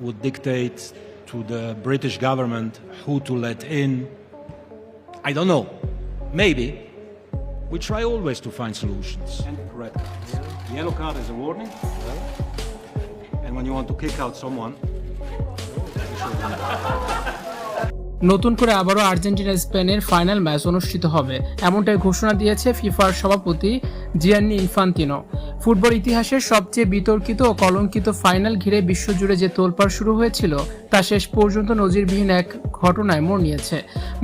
would dictate to the British government who to let in. I don't know. Maybe. We try always to find solutions. And red card. Yellow card is a warning. And when you want to kick out someone, নতুন করে আবারও Argentina স্পেনের final match অনুষ্ঠিত হবে, এমনটাই ঘোষণা দিয়েছে ফিফার সভাপতি জিয়ান্নি ইনফান্তিনো। ফুটবল ইতিহাসের সবচেয়ে বিতর্কিত ও কলঙ্কিত ফাইনাল ঘিরে বিশ্বজুড়ে যে তোলপাড় শুরু হয়েছিল তা শেষ পর্যন্ত নজিরবিহীন এক ঘটনায় মোড় নিয়েছে।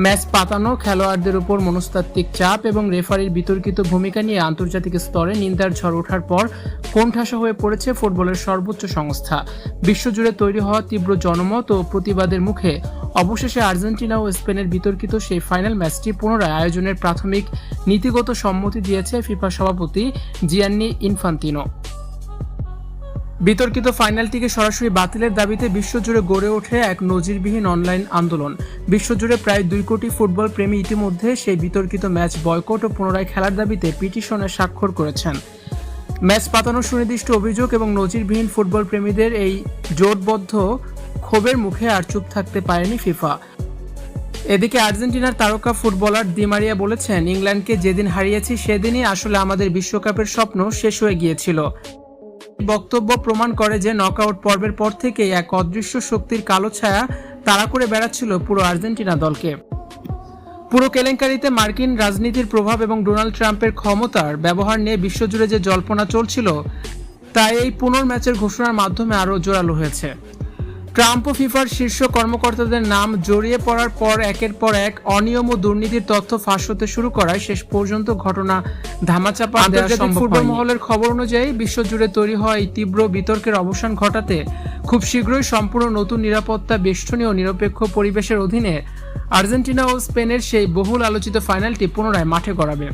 ম্যাচ পাতানো, খেলোয়াড়দের উপর মনস্তাত্ত্বিক চাপ এবং রেফারির বিতর্কিত ভূমিকা নিয়ে আন্তর্জাতিক স্তরে নিন্দার ঝড় ওঠার পর কোণঠাসা হয়ে পড়েছে ফুটবলের সর্বোচ্চ সংস্থা। বিশ্বজুড়ে তৈরি হওয়া তীব্র জনমত ও প্রতিবাদের মুখে অবশেষে আর্জেন্টিনা ও স্পেনের বিতর্কিত সেই ফাইনাল ম্যাচটি পুনরায় আয়োজনের প্রাথমিক নীতিগত সম্মতি দিয়েছে ফিফা সভাপতি জিয়ান্নি ইনফান্তিনো। বিতর্কিত ফাইনালটিকে সরাসরি বাতিলের দাবিতে বিশ্বজুড়ে গড়ে ওঠে এক নজিরবিহীন অনলাইন আন্দোলন। বিশ্বজুড়ে প্রায় 2 কোটি ফুটবল প্রেমী ইতিমধ্যে সেই বিতর্কিত ম্যাচ বয়কট ও পুনরায় খেলার দাবিতে পিটিশনে স্বাক্ষর করেছেন। ম্যাচ পাতানোর সুনির্দিষ্ট অভিযোগ এবং নজিরবিহীন ফুটবল প্রেমীদের এই জোটবদ্ধ ক্ষোভের মুখে আর চুপ থাকতে পারেনি ফিফা। এদিকে আর্জেন্টিনার তারকা ফুটবলার দি মারিয়া বলেছেন, ইংল্যান্ডকে যেদিন হারিয়েছি সেদিনই আসলে আমাদের বিশ্বকাপের স্বপ্ন শেষ হয়ে গিয়েছিল। বক্তব্য প্রমাণ করে যে নকআউট পর্বের পর থেকেই এক অদৃশ্য শক্তির কালো ছায়া তাড়া করে বেড়াচ্ছিল পুরো আর্জেন্টিনা দলকে। পুরো কেলেঙ্কারিতে মার্কিন রাজনীতির প্রভাব এবং ডোনাল্ড ট্রাম্পের ক্ষমতার ব্যবহার নিয়ে বিশ্বজুড়ে যে জল্পনা চলছিল তা এই পুনর্ম্যাচের ঘোষণার মাধ্যমে আরও জোরালো হয়েছে। ট্রাম্প ও ফিফার শীর্ষ কর্মকর্তাদের নাম জড়িয়ে পড়ার পর একের পর এক অনিয়ম ও দুর্নীতির তথ্য ফাঁস হতে শুরু করায় শেষ পর্যন্ত ঘটনা ধামাচাপা দেওয়া সম্ভব হয়নি। ফুটবল মহলের খবর অনুযায়ী বিশ্বজুড়ে তৈরি হওয়া এই তীব্র বিতর্কের অবসান ঘটাতে খুব শীঘ্রই সম্পূর্ণ নতুন নিরাপত্তা, বেষ্টনী ও নিরপেক্ষ পরিবেশের অধীনে আর্জেন্টিনা ও স্পেনের সেই বহুল আলোচিত ফাইনালটি পুনরায় মাঠে গড়াবে।